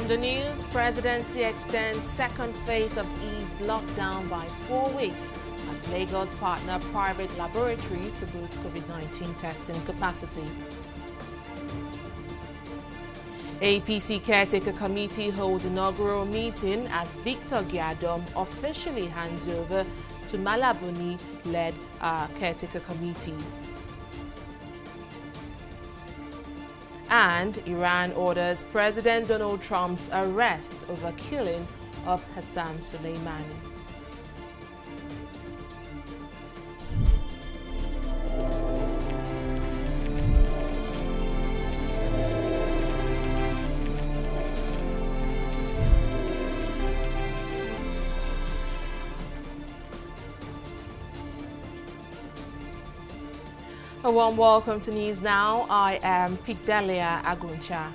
the news, presidency extends second phase of eased lockdown by 4 weeks as Lagos partner private laboratories to boost COVID-19 testing capacity. APC Caretaker Committee holds inaugural meeting as Victor Giadom officially hands over to Malabuni-led Caretaker Committee. And Iran orders President Donald Trump's arrest over killing of Hassan Soleimani. A warm welcome to News Now. I am Fidelia Aguncha.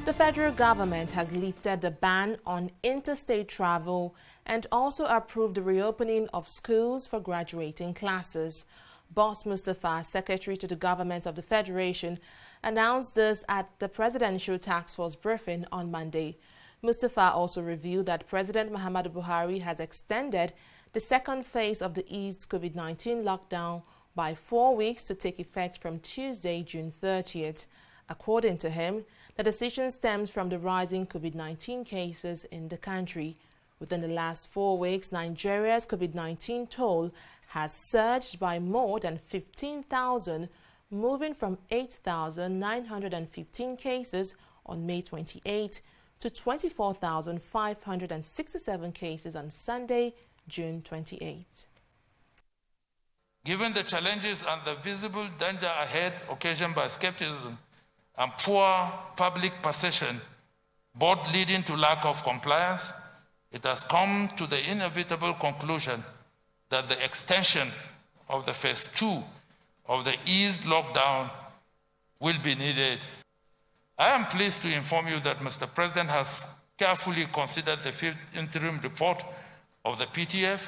The federal government has lifted the ban on interstate travel and also approved the reopening of schools for graduating classes. Boss Mustafa, Secretary to the Government of the Federation, announced this at the Presidential Task Force briefing on Monday. Mustafa also revealed that President Muhammadu Buhari has extended the second phase of the eased COVID-19 lockdown by 4 weeks to take effect from Tuesday, June 30th. According to him, the decision stems from the rising COVID-19 cases in the country. Within the last 4 weeks, Nigeria's COVID-19 toll has surged by more than 15,000, moving from 8,915 cases on May 28 to 24,567 cases on Sunday, June 28. Given the challenges and the visible danger ahead occasioned by skepticism and poor public perception, both leading to lack of compliance, it has come to the inevitable conclusion that the extension of the phase 2 of the eased lockdown will be needed. I am pleased to inform you that Mr. President has carefully considered the fifth interim report of the PTF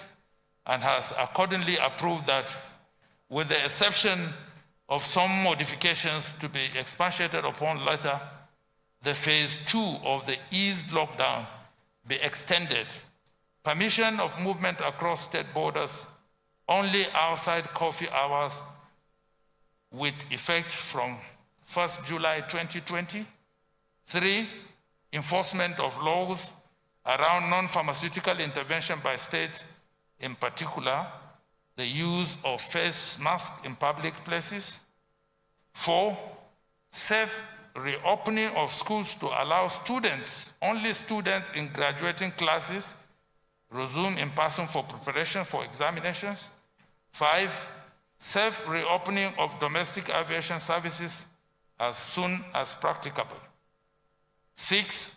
and has accordingly approved that, with the exception of some modifications to be expatiated upon later, the phase 2 of the eased lockdown be extended. Permission of movement across state borders only outside coffee hours with effect from 1st July 2020. 3, enforcement of laws around non-pharmaceutical intervention by states, in particular, the use of face masks in public places. 4, safe reopening of schools to allow students, only students in graduating classes, resume in person for preparation for examinations. 5, safe reopening of domestic aviation services as soon as practicable. 6,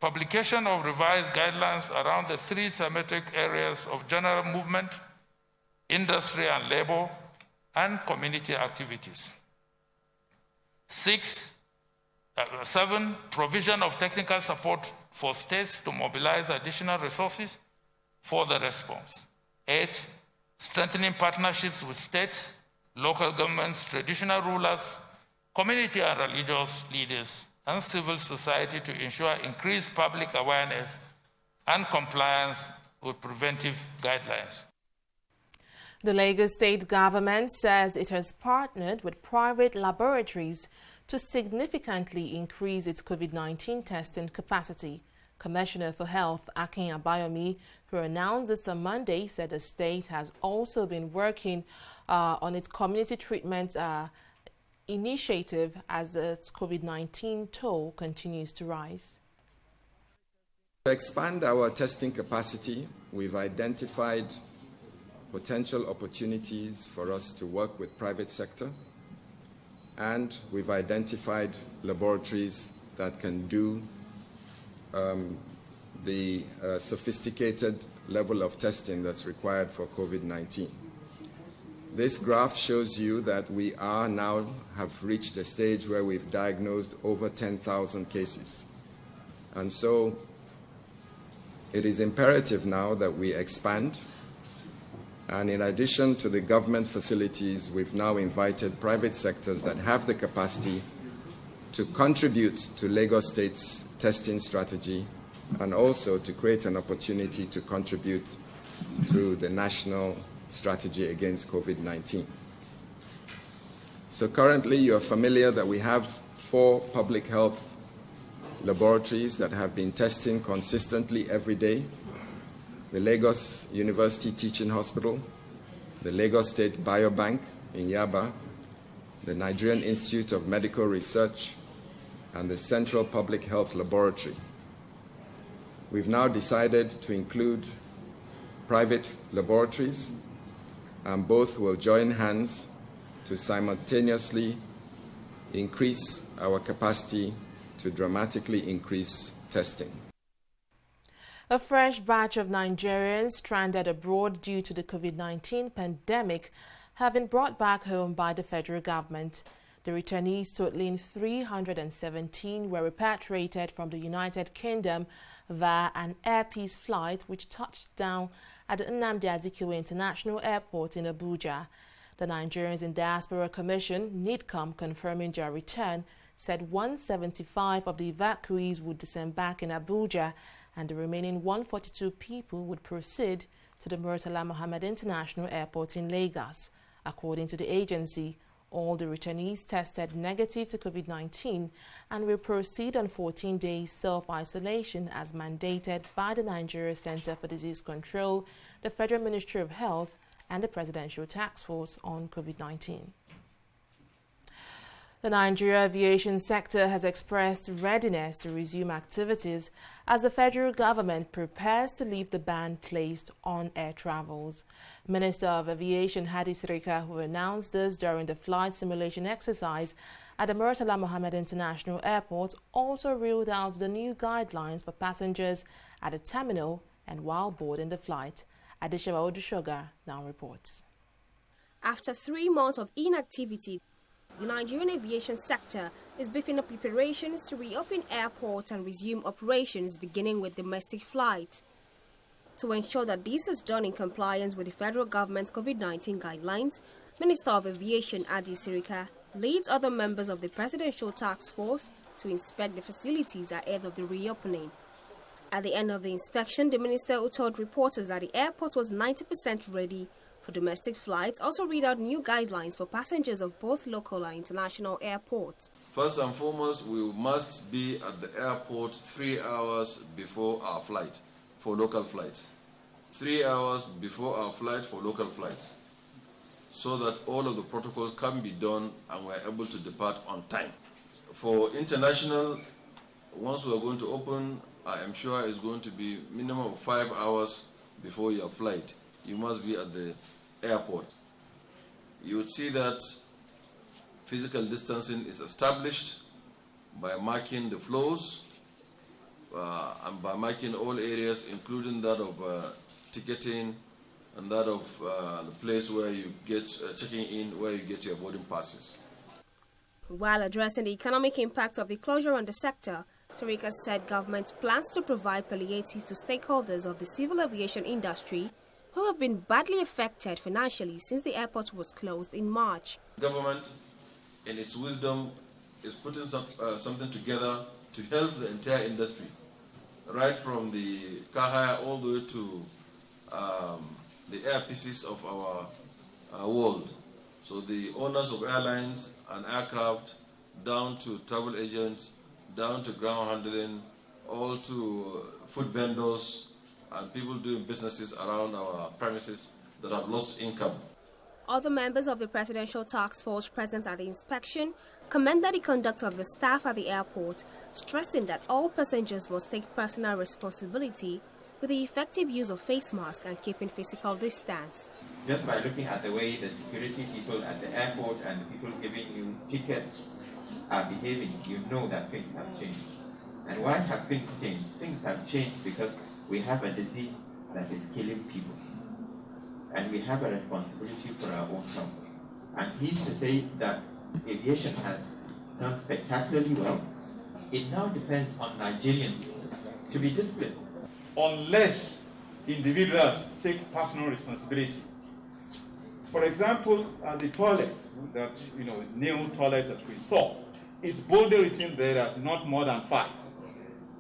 publication of revised guidelines around the 3 thematic areas of general movement, industry and labor, and community activities. 7, provision of technical support for states to mobilize additional resources for the response. 8, strengthening partnerships with states, local governments, traditional rulers, community and religious leaders, and civil society to ensure increased public awareness and compliance with preventive guidelines. The Lagos state government says it has partnered with private laboratories to significantly increase its COVID-19 testing capacity. Commissioner for Health, Akin Abayomi, who announced this on Monday, said the state has also been working on its community treatment initiative as its COVID-19 toll continues to rise. To expand our testing capacity, we've identified potential opportunities for us to work with private sector, and we've identified laboratories that can do the sophisticated level of testing that's required for COVID-19. This graph shows you that we are now have reached a stage where we've diagnosed over 10,000 cases. And so it is imperative now that we expand. And in addition to the government facilities, we've now invited private sectors that have the capacity to contribute to Lagos State's testing strategy and also to create an opportunity to contribute to the national strategy against COVID-19. So currently you're familiar that we have 4 public health laboratories that have been testing consistently every day: the Lagos University Teaching Hospital, the Lagos State Biobank in Yaba, the Nigerian Institute of Medical Research, and the Central Public Health Laboratory. We've now decided to include private laboratories, and both will join hands to simultaneously increase our capacity to dramatically increase testing. A fresh batch of Nigerians stranded abroad due to the COVID-19 pandemic have been brought back home by the federal government. The returnees, totaling 317, were repatriated from the United Kingdom via an Air Peace flight which touched down at the Nnamdi Azikiwe International Airport in Abuja. The Nigerians in Diaspora Commission, NIDCOM, confirming their return, said 175 of the evacuees would disembark in Abuja and the remaining 142 people would proceed to the Murtala Mohammed International Airport in Lagos. According to the agency, all the returnees tested negative to COVID-19 and will proceed on 14 days self-isolation as mandated by the Nigeria Center for Disease Control, the Federal Ministry of Health, and the Presidential Task Force on COVID-19. The Nigeria aviation sector has expressed readiness to resume activities as the federal government prepares to lift the ban placed on air travels. Minister of Aviation Hadi Sirika, who announced this during the flight simulation exercise at the Murtala Mohammed International Airport, also ruled out the new guidelines for passengers at the terminal and while boarding the flight. Adeshewa Odushoga now reports. After 3 months of inactivity, the Nigerian aviation sector is beefing up preparations to reopen airports and resume operations, beginning with domestic flights. To ensure that this is done in compliance with the federal government's COVID-19 guidelines, Minister of Aviation Hadi Sirika leads other members of the Presidential Task Force to inspect the facilities ahead of the reopening. At the end of the inspection, the minister, who told reporters that the airport was 90% ready for domestic flights, also read out new guidelines for passengers of both local and international airports. First and foremost, we must be at the airport 3 hours before our flight for local flights. 3 hours before our flight for local flights, so that all of the protocols can be done and we're able to depart on time. For international, once we're going to open, I am sure it's going to be minimum of 5 hours before your flight. You must be at the airport. You would see that physical distancing is established by marking the floors and by marking all areas, including that of ticketing and that of the place where you get checking in, where you get your boarding passes. While addressing the economic impact of the closure on the sector, Sirika said government plans to provide palliatives to stakeholders of the civil aviation industry who have been badly affected financially since the airport was closed in March. Government, in its wisdom, is putting something together to help the entire industry, right from the car hire all the way to the air pieces of our world. So the owners of airlines and aircraft, down to travel agents, down to ground handling, all to food vendors, and people doing businesses around our premises that have lost income. Other members of the Presidential Task Force present at the inspection commended the conduct of the staff at the airport, stressing that all passengers must take personal responsibility with the effective use of face masks and keeping physical distance. Just by looking at the way the security people at the airport and the people giving you tickets are behaving, you know that things have changed. And why have things changed? Things have changed because we have a disease that is killing people. And we have a responsibility for our own health. I'm pleased to say that aviation has done spectacularly well. It now depends on Nigerians to be disciplined. Unless individuals take personal responsibility. For example, the toilets, that new toilets that we saw, is boldly written there that not more than 5.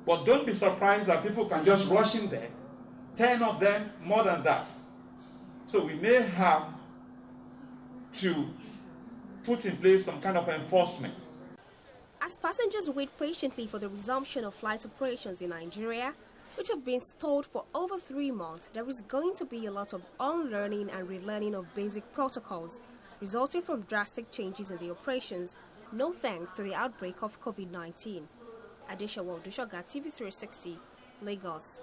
But don't be surprised that people can just rush in there, 10 of them, more than that. So we may have to put in place some kind of enforcement. As passengers wait patiently for the resumption of flight operations in Nigeria, which have been stalled for over 3 months, there is going to be a lot of unlearning and relearning of basic protocols, resulting from drastic changes in the operations, no thanks to the outbreak of COVID-19. Adeshawa Odushoga, TV360, Lagos.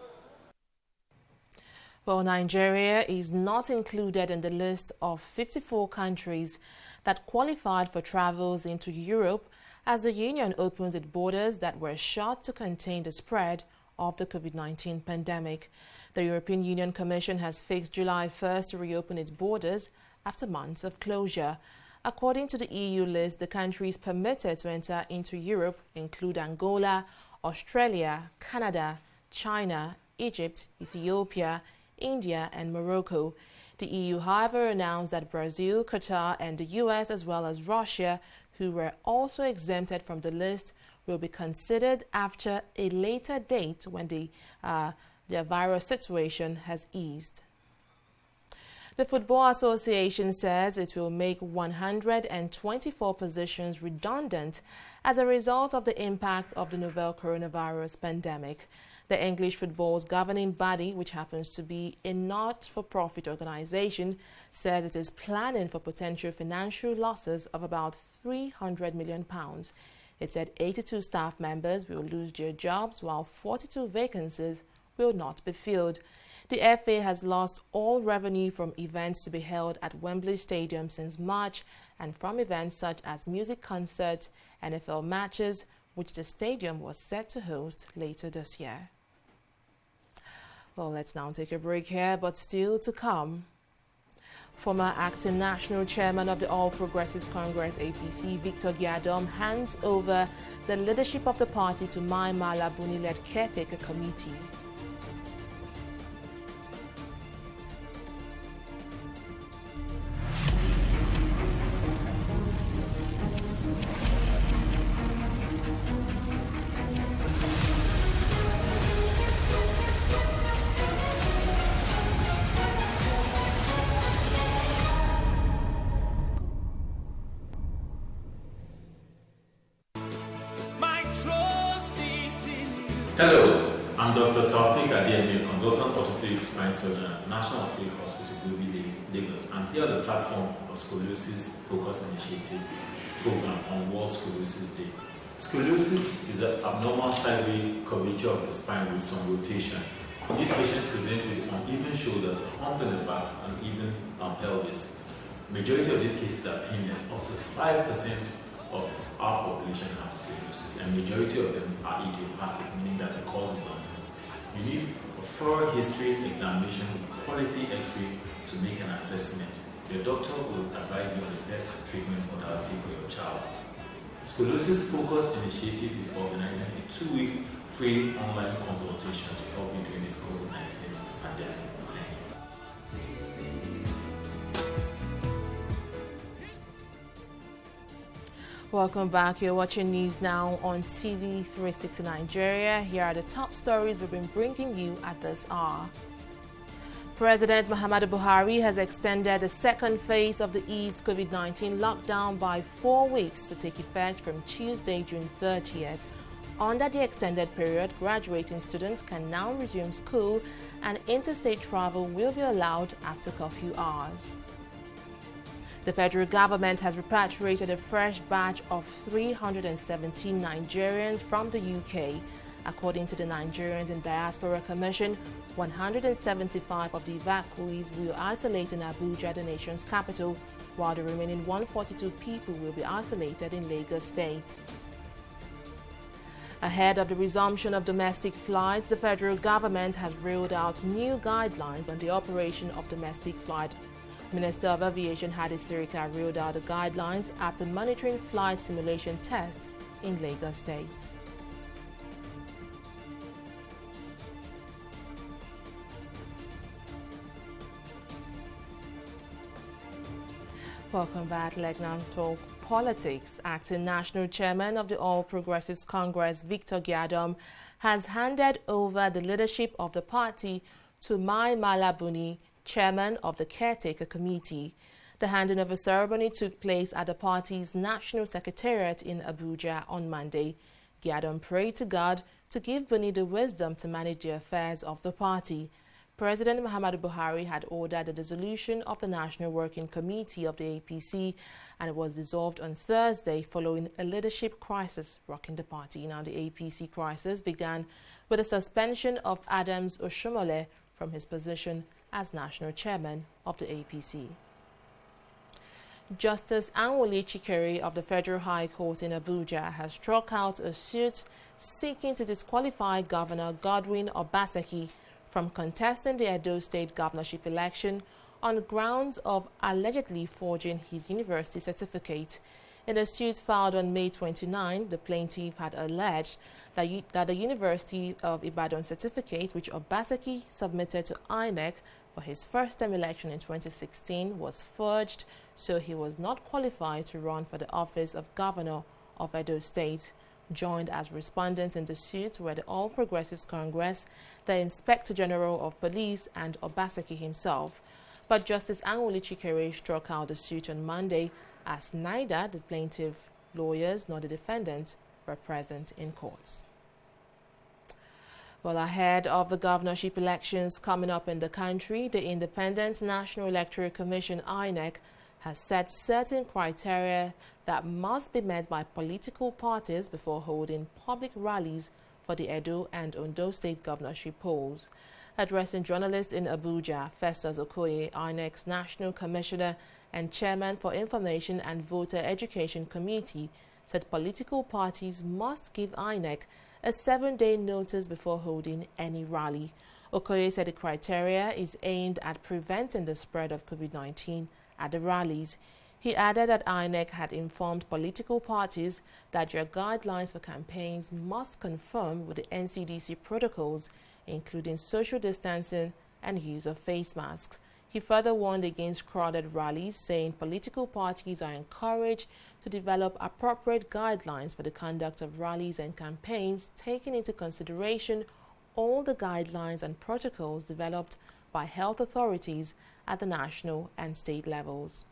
Well, Nigeria is not included in the list of 54 countries that qualified for travels into Europe as the Union opens its borders that were shut to contain the spread of the COVID-19 pandemic. The European Union Commission has fixed July 1st to reopen its borders after months of closure. According to the EU list, the countries permitted to enter into Europe include Angola, Australia, Canada, China, Egypt, Ethiopia, India and Morocco. The EU, however, announced that Brazil, Qatar and the US, as well as Russia, who were also exempted from the list, will be considered after a later date when the virus situation has eased. The Football Association says it will make 124 positions redundant as a result of the impact of the novel coronavirus pandemic. The English football's governing body, which happens to be a not-for-profit organization, says it is planning for potential financial losses of about £300 million. It said 82 staff members will lose their jobs while 42 vacancies will not be filled. The FA has lost all revenue from events to be held at Wembley Stadium since March and from events such as music concerts, NFL matches, which the stadium was set to host later this year. Well, let's now take a break here, but still to come. Former acting national chairman of the All Progressives Congress, APC, Victor Giadom, hands over the leadership of the party to Mai Mala Buni-led caretaker committee. Hello, I'm Dr. Taufik Adeyemi, consultant orthopedic spine surgeon at National Orthopedic Hospital, Govi, Lagos. I'm here on the platform of Scoliosis Focus Initiative program on World Scoliosis Day. Scoliosis is an abnormal sideways curvature of the spine with some rotation. These patients present with uneven shoulders, hump in the back, and even pelvis. Majority of these cases are painless. Up to 5% of our population have scoliosis, and majority of them are idiopathic, meaning that the cause is unknown. You need a thorough history examination with quality X-ray to make an assessment. Your doctor will advise you on the best treatment modality for your child. Scoliosis Focus Initiative is organizing a 2-week free online consultation to help you during this COVID-19 pandemic. Welcome back. You're watching News Now on TV360 Nigeria. Here are the top stories we've been bringing you at this hour. President Muhammadu Buhari has extended the second phase of the eased COVID-19 lockdown by 4 weeks to take effect from Tuesday, June 30th. Under the extended period, graduating students can now resume school and interstate travel will be allowed after curfew hours. The federal government has repatriated a fresh batch of 317 Nigerians from the UK. According to the Nigerians in Diaspora Commission, 175 of the evacuees will isolate in Abuja, the nation's capital, while the remaining 142 people will be isolated in Lagos State. Ahead of the resumption of domestic flights, the federal government has rolled out new guidelines on the operation of domestic flight. Minister of Aviation Hadi Sirika rolled out the guidelines after monitoring flight simulation tests in Lagos State. Welcome back. Let's now talk politics. Acting National Chairman of the All Progressives Congress, Victor Giadom, has handed over the leadership of the party to Mai Mala Buni, chairman of the caretaker committee. The handing over ceremony took place at the party's national secretariat in Abuja on Monday. Giadon prayed to God to give Buni the wisdom to manage the affairs of the party. President Muhammadu Buhari had ordered the dissolution of the National Working Committee of the APC, and it was dissolved on Thursday following a leadership crisis rocking the party. Now, the APC crisis began with the suspension of Adams Oshomole from his position as national chairman of the APC. Justice Anwole Chikere of the Federal High Court in Abuja has struck out a suit seeking to disqualify Governor Godwin Obaseki from contesting the Edo State governorship election on grounds of allegedly forging his university certificate. In a suit filed on May 29, the plaintiff had alleged that the University of Ibadan certificate, which Obaseki submitted to INEC for his first-term election in 2016, was forged, so he was not qualified to run for the office of Governor of Edo State. Joined as respondents in the suit were the All Progressives Congress, the Inspector General of Police, and Obaseki himself. But Justice Anwole Chikere struck out the suit on Monday, as neither the plaintiff lawyers nor the defendants were present in court. Well, ahead of the governorship elections coming up in the country, the Independent National Electoral Commission, INEC, has set certain criteria that must be met by political parties before holding public rallies for the Edo and Ondo State governorship polls. Addressing journalists in Abuja, Festus Okoye, INEC's National Commissioner and Chairman for Information and Voter Education Committee, said political parties must give INEC a 7-day notice before holding any rally. Okoye said the criteria is aimed at preventing the spread of COVID-19 at the rallies. He added that INEC had informed political parties that their guidelines for campaigns must conform with the NCDC protocols, including social distancing and use of face masks. He further warned against crowded rallies, saying political parties are encouraged to develop appropriate guidelines for the conduct of rallies and campaigns, taking into consideration all the guidelines and protocols developed by health authorities at the national and state levels.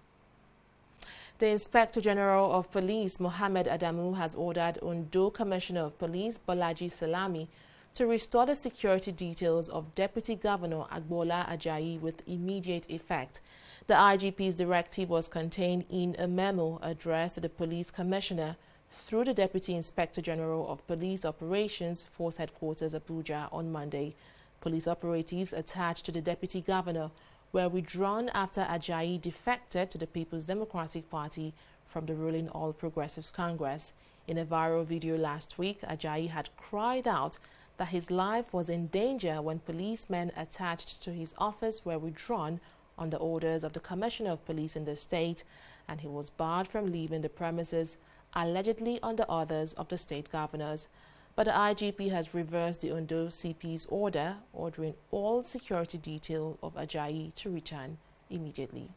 The Inspector General of Police, Mohammed Adamu, has ordered Ondo Commissioner of Police, Bolaji Salami, to restore the security details of Deputy Governor Agbola Ajayi with immediate effect. The IGP's directive was contained in a memo addressed to the Police Commissioner through the Deputy Inspector General of Police Operations, Force Headquarters, Abuja, on Monday. Police operatives attached to the Deputy Governor were withdrawn after Ajayi defected to the People's Democratic Party from the ruling All Progressives Congress. In a viral video last week, Ajayi had cried out that his life was in danger when policemen attached to his office were withdrawn on the orders of the Commissioner of Police in the state, and he was barred from leaving the premises, allegedly on the orders of the state governors. But the IGP has reversed the Ondo CP's order, ordering all security detail of Ajayi to return immediately.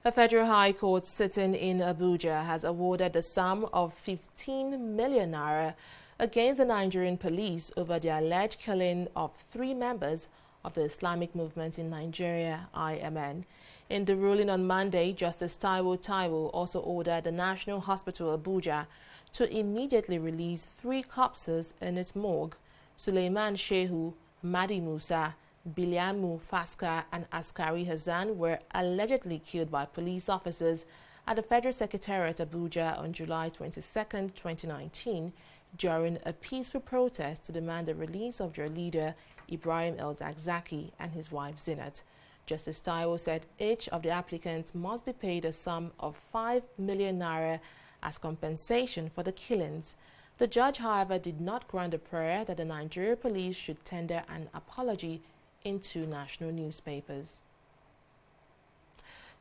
A federal high court sitting in Abuja has awarded the sum of 15 million naira against the Nigerian police over the alleged killing of 3 members of the Islamic movement in Nigeria, IMN. In the ruling on Monday, Justice Taiwo also ordered the National Hospital Abuja to immediately release 3 corpses in its morgue. Suleiman Shehu, Madi Musa, Biliamu Faska and Askari Hassan were allegedly killed by police officers at the Federal Secretariat Abuja on July 22, 2019, during a peaceful protest to demand the release of their leader, Ibrahim El-Zakzaki, and his wife Zinat. Justice Taiwo said each of the applicants must be paid a sum of 5 million naira as compensation for the killings. The judge, however, did not grant a prayer that the Nigerian police should tender an apology in 2 national newspapers.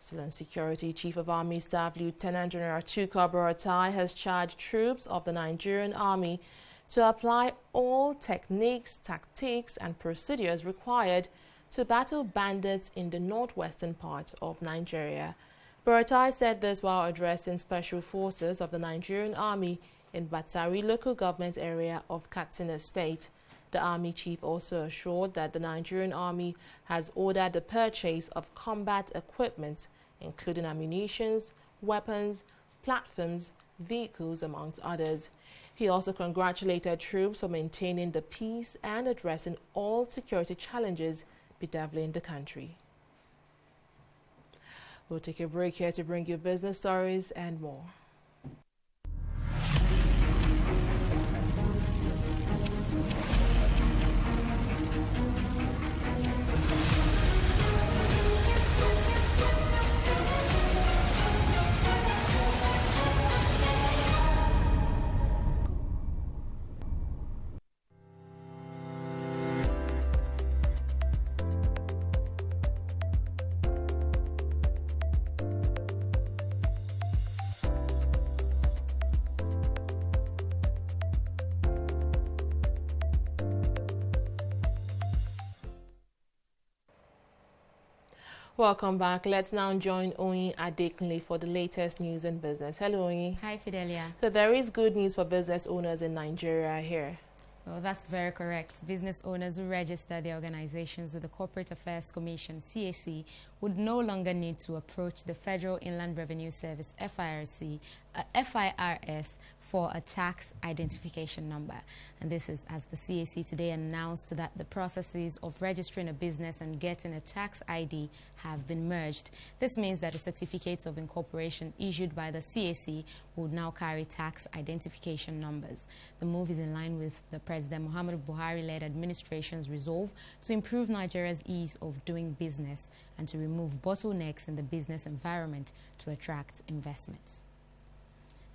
Still on security, Chief of Army Staff Lieutenant General Chuka Buratai has charged troops of the Nigerian Army to apply all techniques, tactics, and procedures required to battle bandits in the northwestern part of Nigeria. Buratai said this while addressing special forces of the Nigerian Army in Batari local government area of Katsina State. The Army chief also assured that the Nigerian Army has ordered the purchase of combat equipment, including ammunition, weapons, platforms, vehicles, amongst others. He also congratulated troops for maintaining the peace and addressing all security challenges bedeviling the country. We'll take a break here to bring you business stories and more. Welcome back. Let's now join Oyin Adekunle for the latest news in business. Hello, Oyin. Hi, Fidelia. So there is good news for business owners in Nigeria here. Well, that's very correct. Business owners who register their organizations with the Corporate Affairs Commission, CAC, would no longer need to approach the Federal Inland Revenue Service, FIRS, for a tax identification number. And this is as the CAC today announced that the processes of registering a business and getting a tax ID have been merged. This means that the certificates of incorporation issued by the CAC would now carry tax identification numbers. The move is in line with the President Muhammadu Buhari-led administration's resolve to improve Nigeria's ease of doing business and to remove bottlenecks in the business environment to attract investments.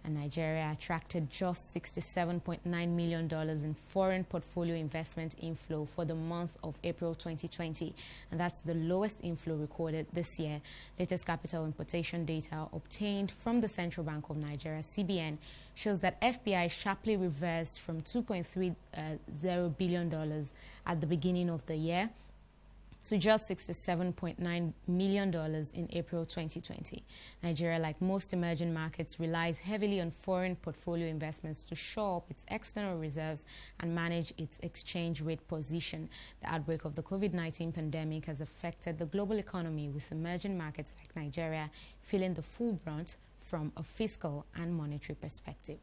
And Nigeria attracted just $67.9 million in foreign portfolio investment inflow for the month of April 2020. And that's the lowest inflow recorded this year. Latest capital importation data obtained from the Central Bank of Nigeria, CBN, shows that FPI sharply reversed from $2.30 billion at the beginning of the year to just $67.9 million in April 2020. Nigeria, like most emerging markets, relies heavily on foreign portfolio investments to shore up its external reserves and manage its exchange rate position. The outbreak of the COVID-19 pandemic has affected the global economy, with emerging markets like Nigeria feeling the full brunt from a fiscal and monetary perspective.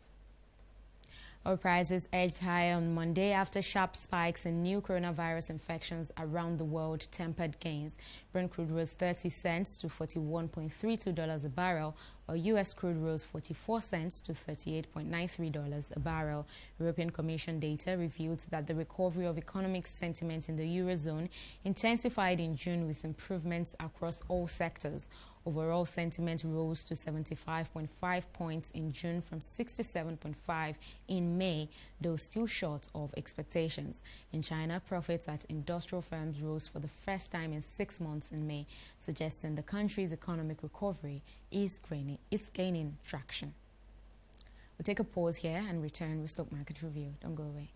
Oil prices edged higher on Monday after sharp spikes in new coronavirus infections around the world tempered gains. Brent crude rose 30 cents to $41.32 a barrel, while U.S. crude rose 44 cents to $38.93 a barrel. European Commission data revealed that the recovery of economic sentiment in the Eurozone intensified in June with improvements across all sectors. Overall sentiment rose to 75.5 points in June from 67.5 in May, though still short of expectations. In China, profits at industrial firms rose for the first time in 6 months in May, suggesting the country's economic recovery is gaining traction. We'll take a pause here and return with Stock Market Review. Don't go away.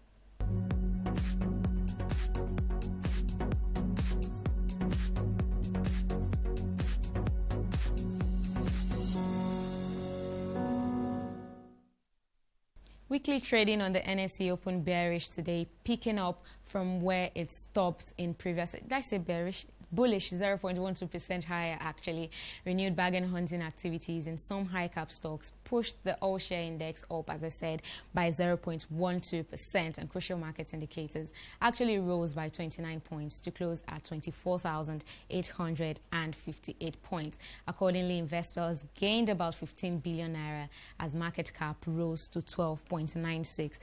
Weekly trading on the NSE opened bearish today, picking up from where it stopped in previous. Did I say bearish? Bullish, 0.12% higher actually. Renewed bargain hunting activities in some high-cap stocks pushed the all-share index up, as I said, by 0.12%, and crucial market indicators actually rose by 29 points to close at 24,858 points. Accordingly, investors gained about 15 billion naira as market cap rose to 12.96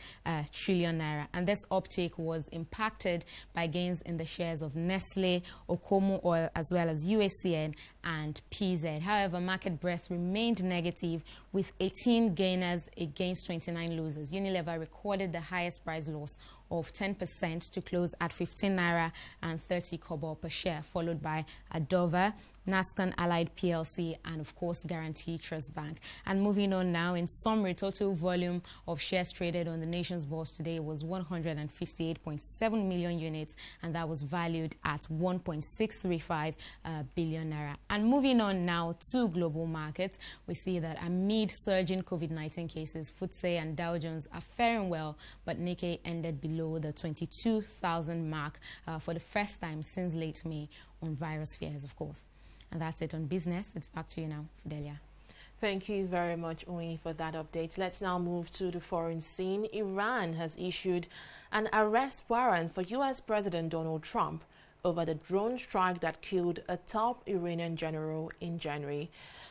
trillion naira. And this uptake was impacted by gains in the shares of Nestle, Okomo Oil, as well as UACN and PZ. However, market breadth remained negative, with 18 gainers against 29 losers. Unilever recorded the highest price loss of 10% to close at 15 naira and 30 kobo per share, followed by Adova, Nascon Allied PLC, and of course Guarantee Trust Bank. And moving on now, in summary, total volume of shares traded on the nation's bourse today was 158.7 million units, and that was valued at 1.635 billion naira. And moving on now to global markets, we see that amid surging COVID-19 cases, FTSE and Dow Jones are faring well, but Nikkei ended below the 22,000 mark for the first time since late May on virus fears, of course. And that's it on business. It's back to you now, Fidelia. Thank you very much, Oyi, for that update. Let's now move to the foreign scene. Iran has issued an arrest warrant for U.S. President Donald Trump over the drone strike that killed a top Iranian general in January.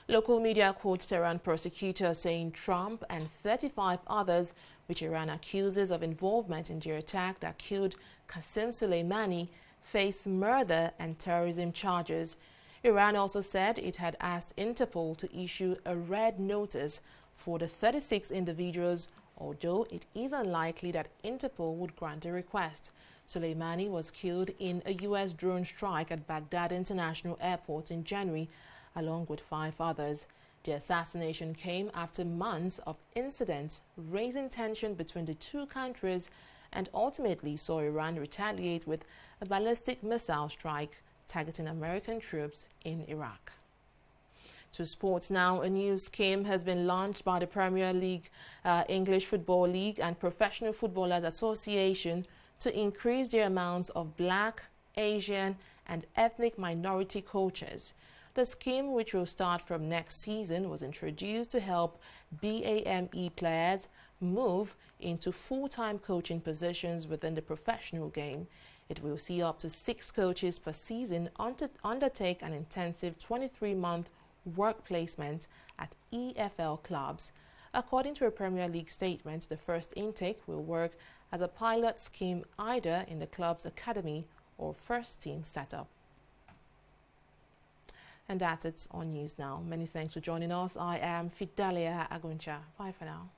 Local media quotes Tehran prosecutors saying Trump and 35 others, which Iran accuses of involvement in the attack that killed Qasem Soleimani, face murder and terrorism charges. Iran also said it had asked Interpol to issue a red notice for the 36 individuals, although it is unlikely that Interpol would grant the request. Soleimani was killed in a U.S. drone strike at Baghdad International Airport in January, along with 5 others. The assassination came after months of incidents raising tension between the two countries and ultimately saw Iran retaliate with a ballistic missile strike targeting American troops in Iraq. To sports now, a new scheme has been launched by the Premier League, English Football League and Professional Footballers Association to increase the amounts of Black, Asian and ethnic minority coaches. The scheme, which will start from next season, was introduced to help BAME players move into full-time coaching positions within the professional game. It will see up to 6 coaches per season undertake an intensive 23-month work placement at EFL clubs. According to a Premier League statement, the first intake will work as a pilot scheme either in the club's academy or first team setup. And that's it on News Now. Many thanks for joining us. I am Fidelia Aguncha. Bye for now.